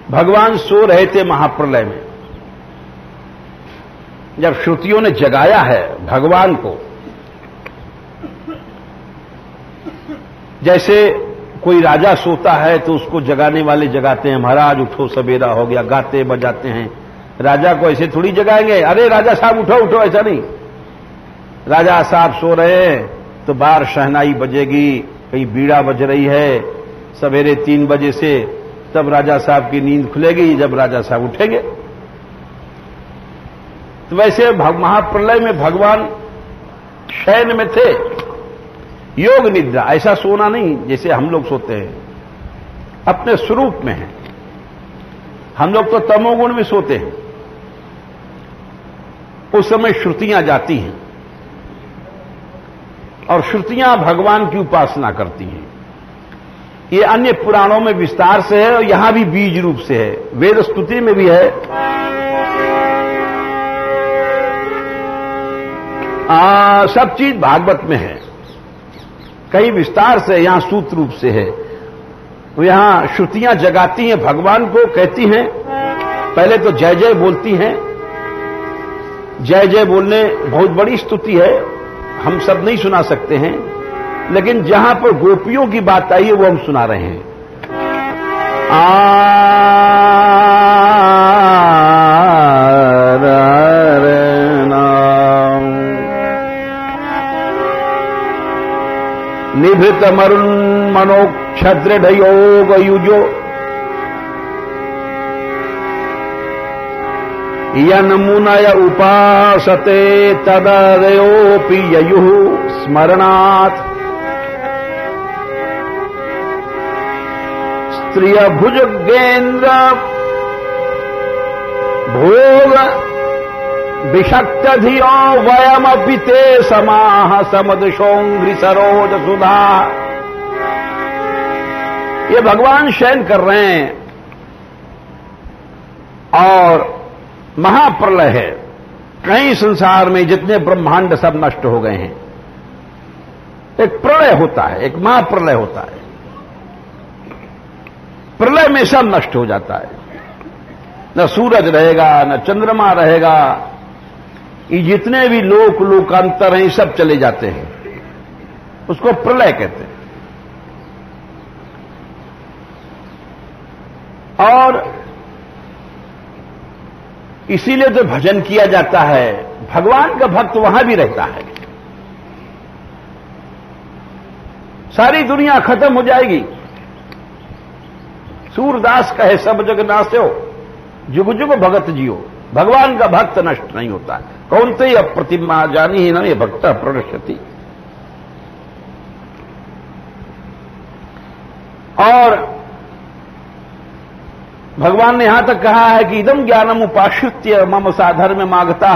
भगवान सो रहे थे महाप्रलय में, जब श्रुतियों ने जगाया है भगवान को, जैसे कोई राजा सोता है तो उसको जगाने वाले जगाते हैं, महाराज उठो सवेरा हो गया, गाते बजाते हैं। राजा को ऐसे थोड़ी जगाएंगे, अरे राजा साहब उठो उठो, ऐसा नहीं। राजा साहब सो रहे हैं तो बाहर शहनाई बजेगी, कहीं बीड़ा बज रही है, सवेरे 3 बजे से, तब राजा साहब की नींद खुलेगी जब राजा साहब उठेंगे। तो वैसे महाप्रलय में भगवान शयन में थे, योग निद्रा, ऐसा सोना नहीं जैसे हम लोग सोते हैं, अपने स्वरूप में है। हम लोग तो तमोगुण में सोते हैं। उस समय श्रुतियां जाती हैं और श्रुतियां भगवान की उपासना करती हैं। ये अन्य पुराणों में विस्तार से है और यहां भी बीज रूप से है, वेद स्तुति में भी है। सब चीज भागवत में है, कई विस्तार से, यहां सूत्र रूप से है। यहां श्रुतियां जगाती हैं भगवान को, कहती हैं, पहले तो जय जय बोलती हैं। जय जय बोलने बहुत बड़ी स्तुति है, हम सब नहीं सुना सकते हैं, लेकिन जहां पर गोपियों की बात आई है वो हम सुना रहे हैं। निभृत मरुन् मनोक्षद्रढ़ योग युजो यन मुनय उपासते तदयोपि ययुः स्मरणात् स्त्रिय भुजगेन्द्र भोग विषक्तधियो वयमपि ते समाह समदशोंघ्रि सरोज सुधा। ये भगवान शयन कर रहे हैं और महाप्रलय है। कहीं संसार में जितने ब्रह्मांड सब नष्ट हो गए हैं। एक प्रलय होता है, एक महाप्रलय होता है। प्रलय में सब नष्ट हो जाता है, न सूरज रहेगा, न चंद्रमा रहेगा, ये जितने भी लोकांतर हैं सब चले जाते हैं, उसको प्रलय कहते हैं। और इसीलिए तो भजन किया जाता है, भगवान का भक्त वहां भी रहता है। सारी दुनिया खत्म हो जाएगी, सूरदास कहे सब जग नास्यो जुग जुग भगत जियो। भगवान का भक्त नष्ट नहीं होता है। कौन ते अप्रतिमा जानी ही न ये भक्त प्रणश्यति। और भगवान ने यहां तक कहा है कि इदम ज्ञानम उपाश्रित्य मम साधर्म मागता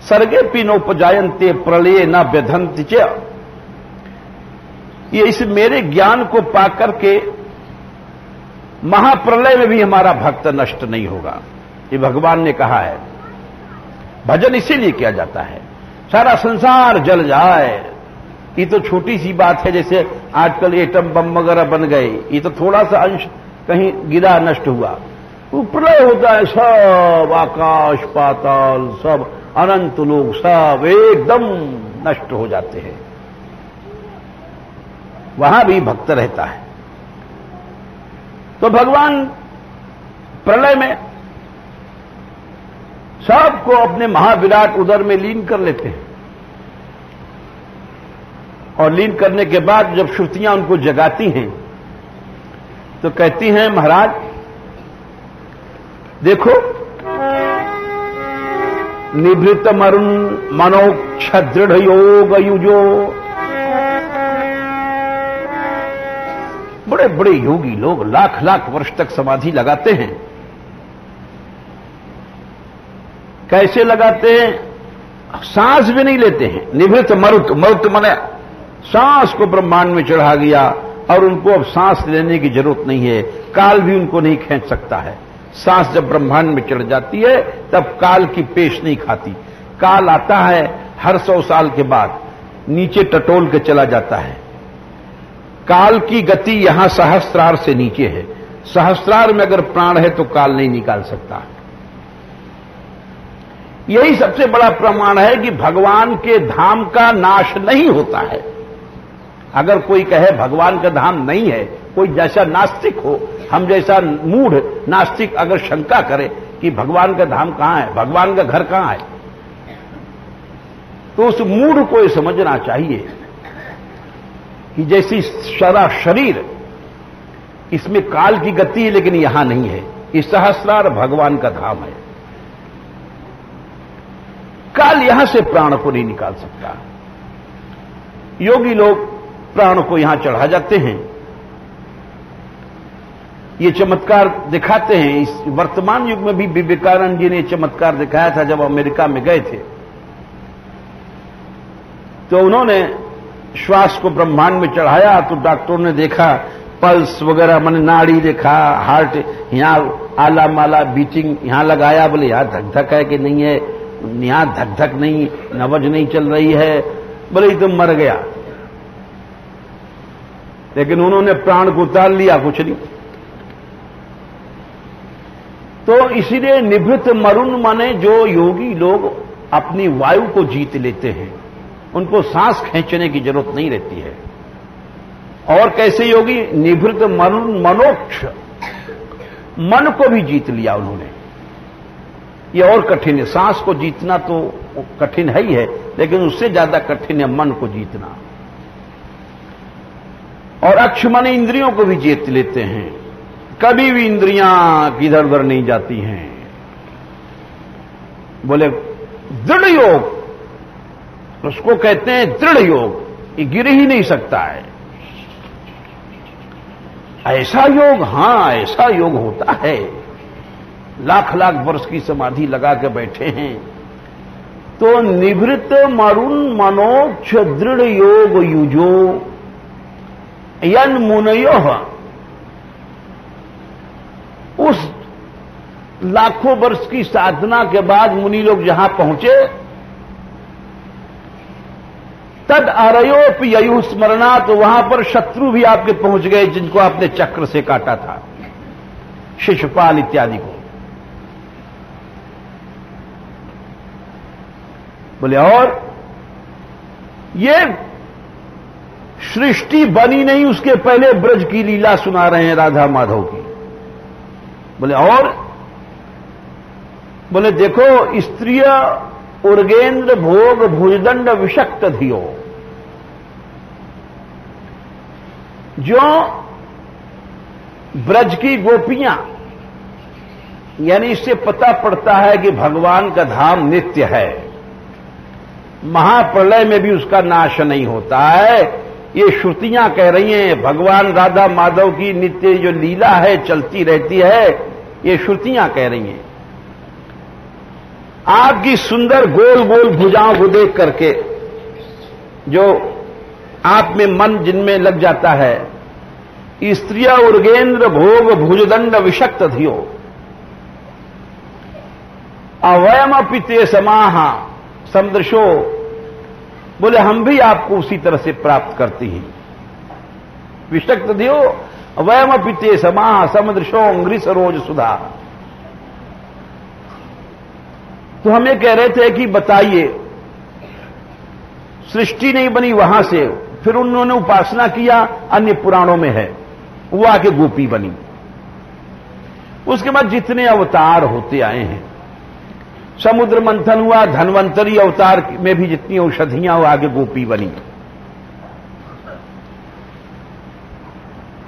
सर्गे पी नोपजायन्ते प्रलये न व्यधन्ति च। ये इस मेरे ज्ञान को पाकर के महाप्रलय में भी हमारा भक्त नष्ट नहीं होगा, ये भगवान ने कहा है। भजन इसीलिए किया जाता है, सारा संसार जल जाए, ये तो छोटी सी बात है। जैसे आजकल एटम बम वगैरह बन गए, ये तो थोड़ा सा अंश कहीं गिरा, नष्ट हुआ, वो प्रलय होता है। सब आकाश पाताल, सब अनंत लोग, सब एकदम नष्ट हो जाते हैं। वहां भी भक्त रहता है। तो भगवान प्रलय में सबको अपने महाविराट उदर में लीन कर लेते हैं। और लीन करने के बाद जब श्रुतियां उनको जगाती हैं तो कहती हैं, महाराज देखो, निभृत मरुन् मनोक्षदृढ़ योग युजो। बड़े बड़े योगी लोग लाख लाख वर्ष तक समाधि लगाते हैं। कैसे लगाते हैं? सांस भी नहीं लेते हैं। निभृत मरुत, मरुत माने सांस को ब्रह्मांड में चढ़ा गया और उनको अब सांस लेने की जरूरत नहीं है, काल भी उनको नहीं खींच सकता है। सांस जब ब्रह्मांड में चढ़ जाती है तब काल की पेश नहीं खाती। काल आता है हर 100 साल के बाद, नीचे टटोल के चला जाता है। काल की गति यहां सहस्त्रार से नीचे है। सहस्त्रार में अगर प्राण है तो काल नहीं निकाल सकता। यही सबसे बड़ा प्रमाण है कि भगवान के धाम का नाश नहीं होता है। अगर कोई कहे भगवान का धाम नहीं है, कोई जैसा नास्तिक हो, हम जैसा मूढ़ नास्तिक अगर शंका करे कि भगवान का धाम कहां है, भगवान का घर कहां है, तो उस मूढ़ को यह समझना चाहिए कि जैसी सारा शरीर इसमें काल की गति है लेकिन यहां नहीं है। इस सहस्रार भगवान का धाम है। काल यहां से प्राण को नहीं निकाल सकता। योगी लोग प्राण को यहां चढ़ा जाते हैं, ये चमत्कार दिखाते हैं। इस वर्तमान युग में भी विवेकानंद जी ने चमत्कार दिखाया था। जब अमेरिका में गए थे तो उन्होंने श्वास को ब्रह्मांड में चढ़ाया तो डॉक्टरों ने देखा पल्स वगैरह, मैंने नाड़ी देखा, हार्ट यहां आला माला बीटिंग यहां लगाया, बोले यहां धक धक है कि नहीं है, यहां धक धक नहीं, नब्ज नहीं चल रही है, बोले ये तो मर गया। लेकिन उन्होंने प्राण को उतार लिया, कुछ नहीं। तो इसीलिए निभृत मरुन माने जो योगी लोग अपनी वायु को जीत लेते हैं, उनको सांस खींचने की जरूरत नहीं रहती है। और कैसे योगी? निभृत मरुन मनोक्ष, मन को भी जीत लिया उन्होंने। ये और कठिन है। सांस को जीतना तो कठिन है ही है, लेकिन उससे ज्यादा कठिन है मन को जीतना। और अक्ष मन इंद्रियों को भी जीत लेते हैं। कभी भी इंद्रियां इधर उधर नहीं जाती हैं। बोले दृढ़ योग, उसको कहते हैं दृढ़ योग, ये गिर ही नहीं सकता है। ऐसा योग, हां ऐसा योग होता है। लाख लाख वर्ष की समाधि लगा के बैठे हैं। तो निभृत मरुन मनोक्ष दृढ़ योग युजो यन मुनयो, उस लाखों वर्ष की साधना के बाद मुनि लोग जहां पहुंचे, तद अरयोप ययु स्मरणा, तो वहां पर शत्रु भी आपके पहुंच गए जिनको आपने चक्र से काटा था, शिशुपाल इत्यादि को। बोले और ये सृष्टि बनी नहीं उसके पहले ब्रज की लीला सुना रहे हैं राधा माधव की। बोले और बोले देखो स्त्रिय उर्गेन्द्र भोग भुजदंड विषक्त धियो, जो ब्रज की गोपियां, यानी इससे पता पड़ता है कि भगवान का धाम नित्य है। महाप्रलय में भी उसका नाश नहीं होता है। ये श्रुतियां कह रही हैं, भगवान राधा माधव की नित्य जो लीला है चलती रहती है, ये श्रुतियां कह रही हैं। आपकी सुंदर गोल गोल भुजाओं को देख करके जो आप में मन जिनमें लग जाता है, स्त्रिया उर्गेन्द्र भोग भुजदंड विषक्त धियो अवयम पिते समाहा समदृशो, बोले हम भी आपको उसी तरह से प्राप्त करती हैं। विषक्त धियो अवयम पिते समाहा समदृशो अंग्री सरोज सुधा। तो हम ये कह रहे थे कि बताइए, सृष्टि नहीं बनी वहां से, फिर उन्होंने उपासना किया, अन्य पुराणों में है, वो आके गोपी बनी। उसके बाद जितने अवतार होते आए हैं, समुद्र मंथन हुआ, धन्वंतरी अवतार में भी जितनी औषधियां वो आगे गोपी बनी।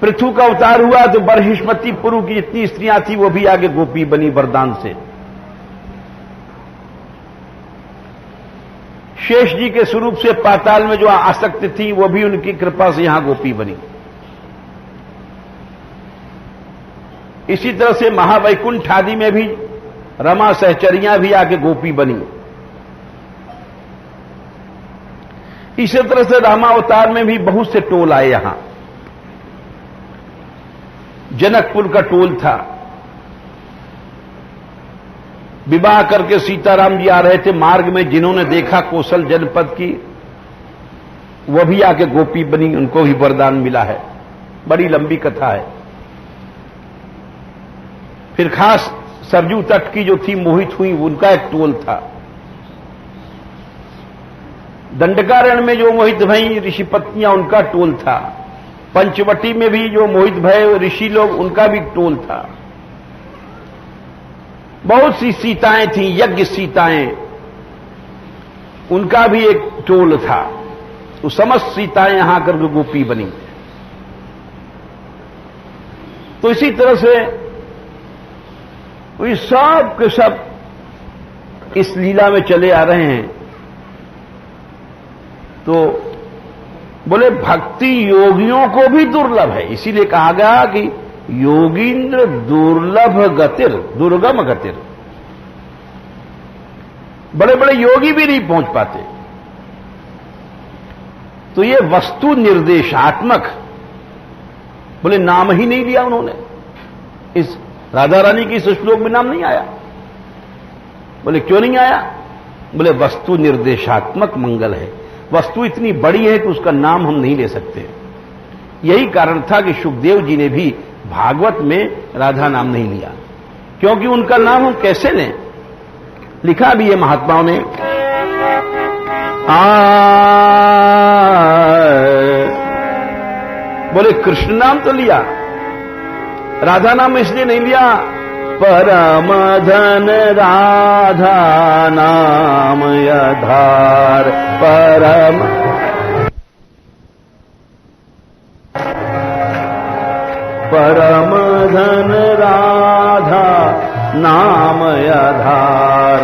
पृथु का अवतार हुआ तो बरहिष्मति पुरु की जितनी स्त्रियां थी वो भी आगे गोपी बनी वरदान से। शेष जी के स्वरूप से पाताल में जो आसक्त थी वो भी उनकी कृपा से यहां गोपी बनी। इसी तरह से महावैकुंठ आदि में भी रमा सहचरियां भी आके गोपी बनी। इसी तरह से रामावतार में भी बहुत से टोल आए। यहां जनकपुर का टोल था, विवाह करके सीताराम जी आ रहे थे, मार्ग में जिन्होंने देखा कौशल जनपद की, वह भी आके गोपी बनी, उनको भी वरदान मिला है। बड़ी लंबी कथा है। फिर खास सरजू तट की जो थी मोहित हुई, उनका एक टोल था। दंडकारण्य में जो मोहित भई ऋषि पत्नियां, उनका टोल था। पंचवटी में भी जो मोहित भय ऋषि लोग, उनका भी टोल था। बहुत सी सीताएं थीं, यज्ञ सीताएं, उनका भी एक टोल था। तो समस्त सीताएं यहां आकर के गोपी बनी। तो इसी तरह से ये सब के सब इस लीला में चले आ रहे हैं। तो बोले भक्ति योगियों को भी दुर्लभ है, इसीलिए कहा गया कि योगींद्र दुर्लभ गतिर, दुर्गम गतिर। बड़े बड़े योगी भी नहीं पहुंच पाते। तो ये वस्तु निर्देशात्मक, बोले नाम ही नहीं लिया उन्होंने। इस राधा रानी की इस श्लोक में नाम नहीं आया। बोले क्यों नहीं आया? बोले वस्तु निर्देशात्मक मंगल है। वस्तु इतनी बड़ी है कि उसका नाम हम नहीं ले सकते। यही कारण था कि सुखदेव जी ने भी भागवत में राधा नाम नहीं लिया, क्योंकि उनका नाम हम कैसे लें। लिखा भी है महात्माओं ने, बोले कृष्ण नाम तो लिया, राधा नाम इसलिए नहीं लिया। परम धन राधा नाम आधार, परम धन राधा नाम आधार।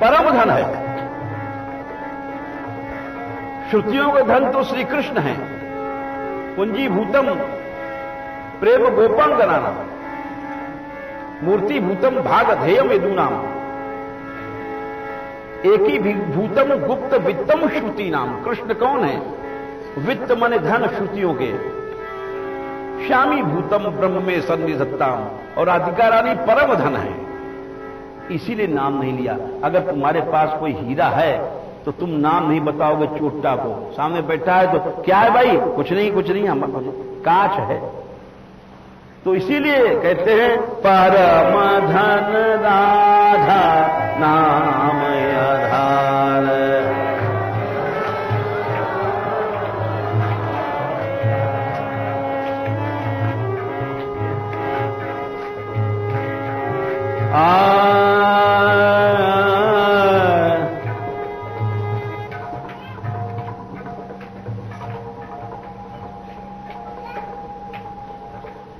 परम धन है। श्रुतियों का धन तो श्री कृष्ण है। पुंजीभूतम प्रेम गोपम गणाना, मूर्तिभूतम भागधेयम यदूनाम, एकीभूतम गुप्त वित्तम श्रुति नाम। कृष्ण कौन है? वित्त मन धन श्रुतियों के। श्यामी भूतम ब्रह्म में सन्निधत्ताम, और राधिका रानी परम धन है, इसीलिए नाम नहीं लिया। अगर तुम्हारे पास कोई हीरा है तो तुम नाम नहीं बताओगे चोट्टा को। सामने बैठा है तो क्या है भाई? कुछ नहीं, कुछ नहीं, हम कांच है। तो इसीलिए कहते हैं परम धन राधा नाम आधार।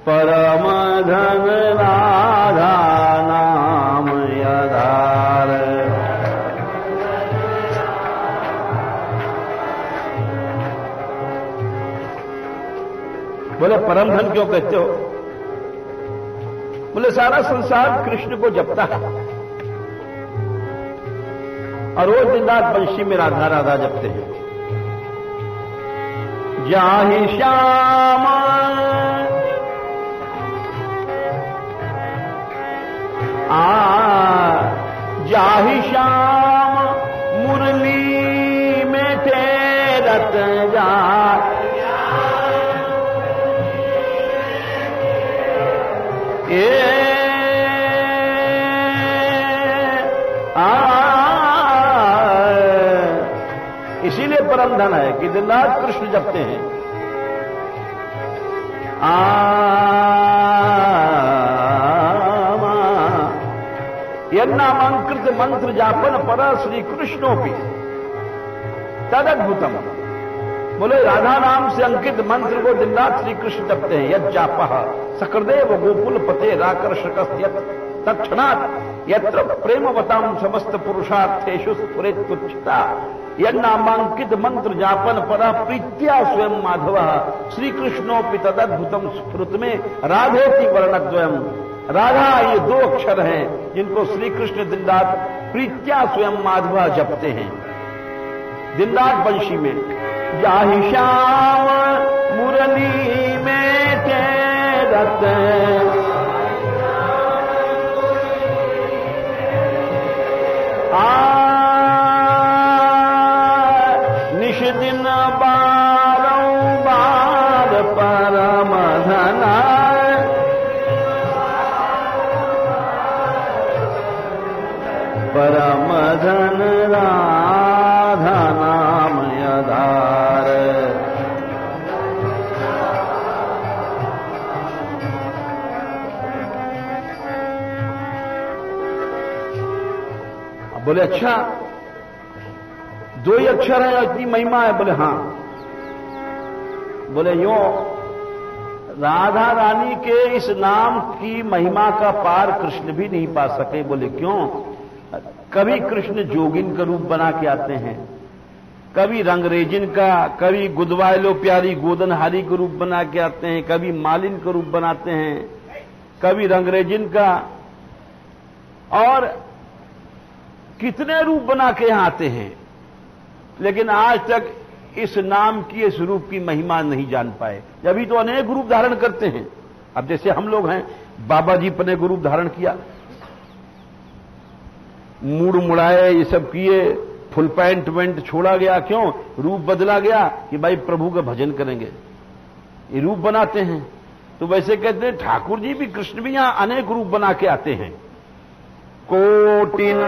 परम धन राधा नाम आधार। बोले परम धन क्यों कहते हो? बोले सारा संसार कृष्ण को जपता है और रोज दिन रात बंशी में राधा राधा जपते हैं। जाहि श्याम जाहि श्याम मुरली में ठेरत जा। इसीलिए परम धन है कि दिन रात कृष्ण जपते हैं। यन्नामांकृत मंत्र जापन पर श्री कृष्णोपि तदद्भुतम। बोले राधा नाम से अंकित मंत्र को दिन रात श्री कृष्ण जपते हैं। यद जापः सकृदेव गोकुल पते राकर्षकस्य तत्क्षणात् यत्र प्रेमवताम समस्त पुरुषार्थेषु स्फुरेत तुच्छता। यन्नामांकित मंत्र जापन पर प्रीत्या स्वयं माधव श्री कृष्णोपि तदद्भुतम स्फुरत में राधेति वर्णद्वयम। राधा ये दो अक्षर हैं जिनको श्री कृष्ण दिन रात प्रीत्या स्वयं माधव जपते हैं, दिन रात बंशी में। जाहि श्याम मुरली में करत निश दिन बारंबार परम धन परम धन राधा नाम आधार। बोले अच्छा, दो ही अक्षर है, इतनी महिमा है? बोले हां। बोले यूं, राधा रानी के इस नाम की महिमा का पार कृष्ण भी नहीं पा सके। बोले क्यों? कभी कृष्ण जोगिन का रूप बना के आते हैं, कभी रंगरेजिन का, कभी गुदवायलो प्यारी गोदनहारी का रूप बना के आते हैं, कभी मालिन का रूप बनाते हैं, कभी रंगरेजिन का, और कितने रूप बना के यहां आते हैं, लेकिन आज तक इस नाम की, इस रूप की महिमा नहीं जान पाए। अभी तो अनेक रूप धारण करते हैं। अब जैसे हम लोग हैं, बाबा जी अपने को रूप धारण किया, मूड मुड़ाए, ये सब किए, फुल पैंट वेंट छोड़ा गया। क्यों? रूप बदला गया कि भाई प्रभु का भजन करेंगे, ये रूप बनाते हैं। तो वैसे कहते हैं ठाकुर जी भी, कृष्ण भी यहां अनेक रूप बना के आते हैं। कोटिन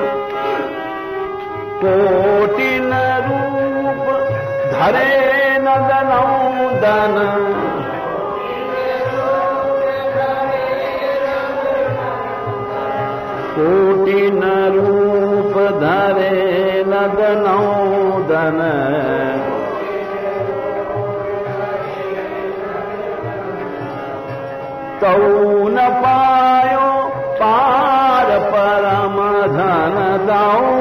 कोटिन रूप धरे नदनौदन कोटिन रूप धरे नदनौदन तौ न पायो पार परम धन दाऊ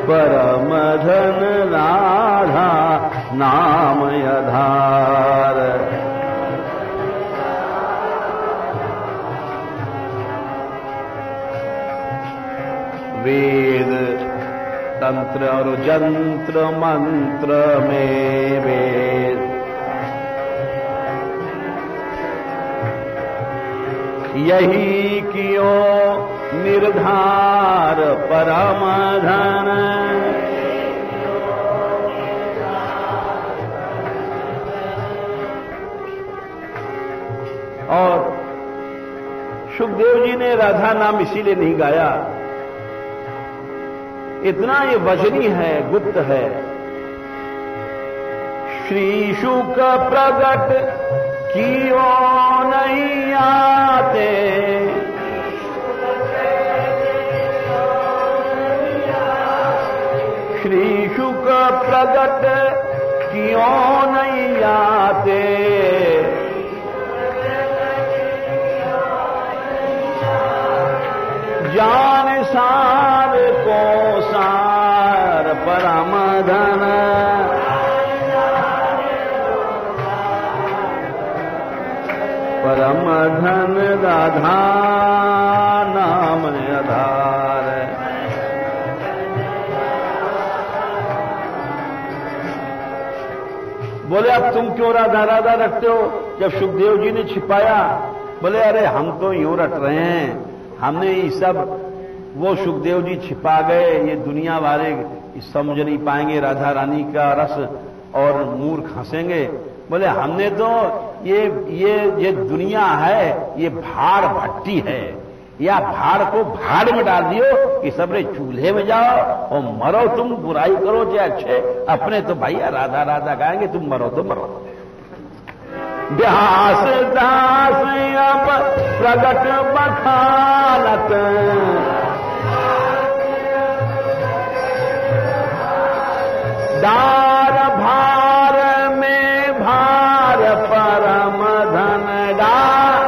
परम धन राधा नाम आधार। वेद तंत्र और जंत्र मंत्र में वेद यही कियो निर्धार परम धन और सुखदेव जी ने राधा नाम इसीलिए नहीं गाया, इतना ये वजनी है, गुप्त है। श्री शुक प्रगट कियो नहीं आते श्री शुक प्रगट क्यों नहीं आते जान सार को सार परम धन परम धन राधा नाम आधार। बोले अब तुम क्यों राधा राधा रखते हो? जब सुखदेव जी ने छिपाया, बोले अरे हम तो यूं रट रहे हैं, हमने ये सब, वो सुखदेव जी छिपा गए, ये दुनिया वाले समझ नहीं पाएंगे राधा रानी का रस और मूर्ख हंसेंगे। बोले हमने तो ये दुनिया है, ये भाड़ भट्टी है, या भाड़ को भाड़ में डाल दियो कि सबरे चूल्हे में जाओ और मरो, तुम बुराई करो चाहे अच्छे, अपने तो भैया राधा राधा गाएंगे, तुम मरो तो मरो। व्यास दास अब प्रगट बखानत दार भार में भार परम धन डार।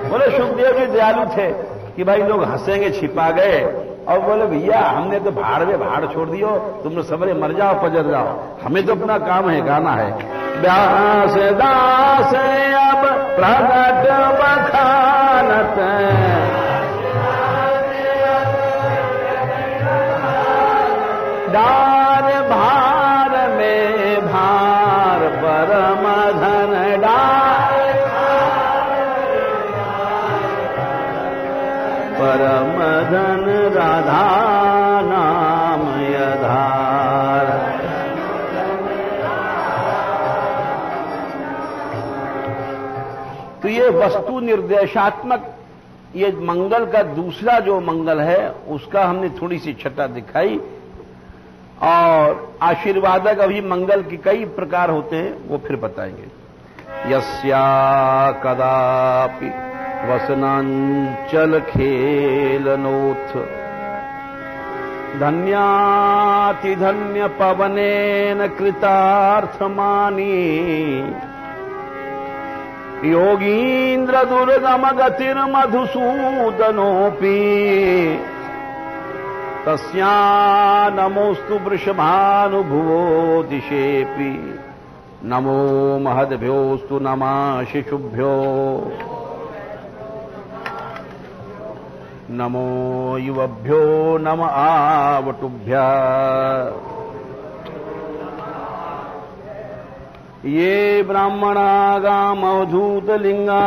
बोले सुखदेव जी दयालु थे कि भाई लोग हंसेंगे, छिपा गए, और बोले भैया हमने तो भाड़ में भाड़ छोड़ दियो, तुम लोग सबरे मर जाओ पजर जाओ, हमें तो अपना काम है, गाना है। व्यास दास अब प्रगट बखानत दार परम धन राधा नाम आधार। तो ये वस्तु निर्देशात्मक, ये मंगल का दूसरा जो मंगल है उसका हमने थोड़ी सी छटा दिखाई। और आशीर्वादक अभी मंगल के कई प्रकार होते हैं, वो फिर बताएंगे। यस्या कदापि वसनांचल खेलनोथ धन्याति धन्य पवनेन कृतार्थमानी योगीन्द्र दुर्गम गतिर्मधुसूदनोऽपि तस्या नमोस्तु वृषभानुभुवो दिशेऽपि नमो महद्भ्योस्तु नमः शिशुभ्यो नमो युवभ्यो नम आवटुभ्यः। ये ब्राह्मणागामवधूतलिङ्गा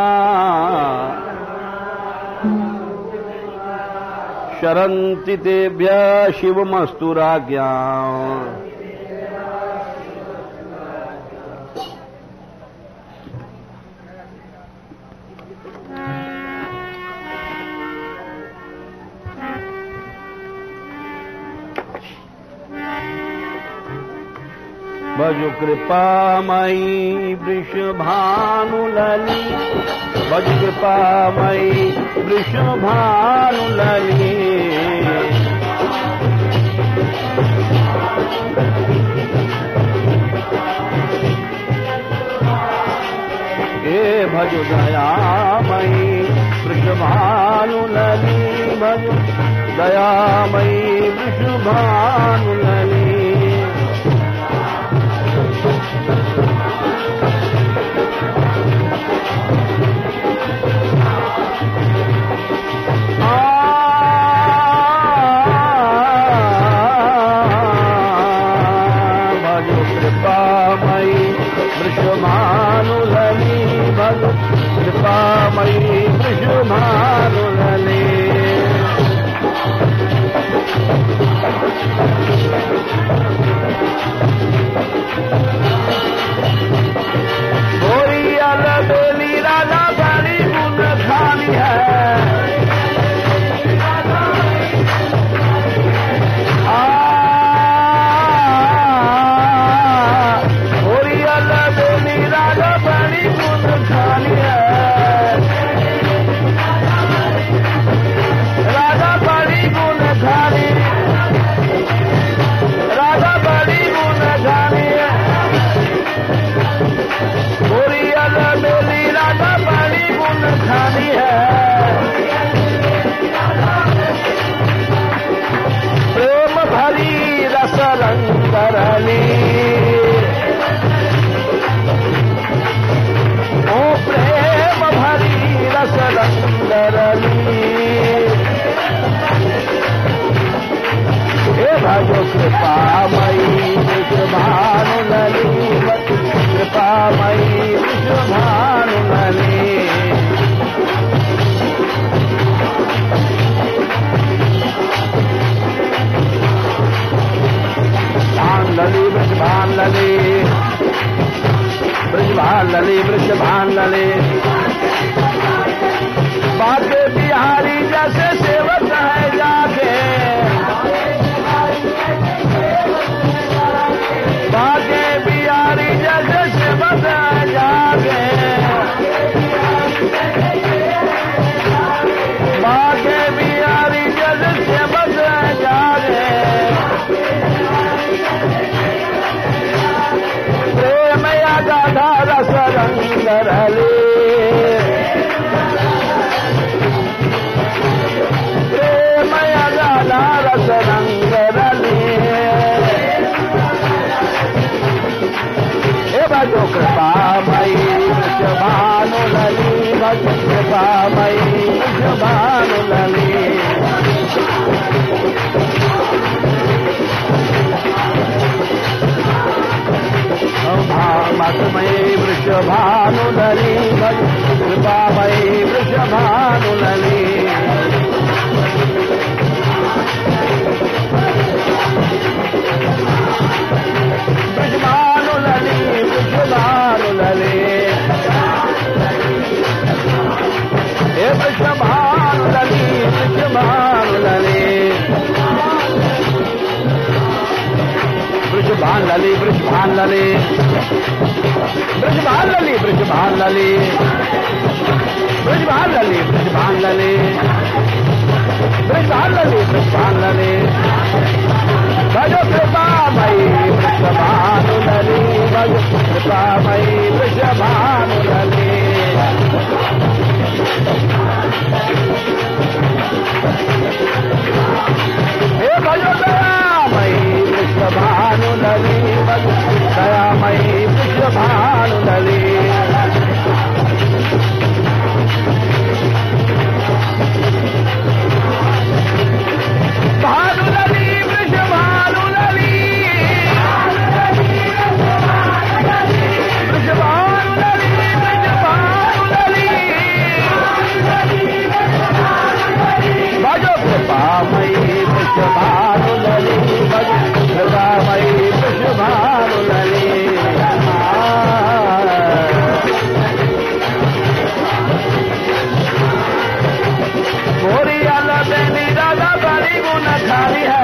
शरन्ति तेभ्यः शिवमस्तु राज्ञाम्। भजो कृपामयी वृषभानुलली, भज कृपामयी वृषभानुलली। हे भजो दयामयी वृषभानुलली, भज दयामयी वृषभानुलली। भजो कृपामयी वृषभानुलली, भजो कृपामयी वृषभानुलली। गोरी अलबेली राधा बड़ी गुण खानी है, गोरी अलबेली राधा बड़ी गुण खानी है, राधा बड़ी गुण खानी, राधा बड़ी गुण खानी है। गोरी अलबेली राधा बड़ी गुण खानी है, प्रेम भरी रस रंगरली। ओ प्रेम भरी रस रंगरली। हे भजो कृपामयी वृषभानुलली, कृपामयी वृषभानुलली। भानुलली वृषभानुलली, वृषभानुलली वृषभानुलली। बाके बिहारी जैसे सेवक है जाके, बाके बिहारी जैसे सेवक है जाके, बाके बिहारी जैसे सेवक है जाके। प्रेम या गाधा रस रंगरली, प्रेम या गाधा रस रंगरली। हे भजो कृपामयी वृषभानुलली, भजो कृपामयी वृषभानुलली। भामतमयी वृषभानुलली, भज कृपामयी वृषभानुलली। लली वृषभान लली वृषभान लली वृषभान लली वृषभान लली वृषभान लली वृषभान लली वृषभान लली भजो कृपामयी वृषभानु लली भजो कृपामयी वृषभानु लली हे भजो दयामयी वृषभानु लली भजो दयामयी वृषभानु लली भानु लली वृषभानु लली वृषभानु लली वृषभानु लली भजो कृपामयी वृषभानु लली भजो कृपामयी वृषभानु लली गोरी आला बेनी राधा बड़ी गुणकारी है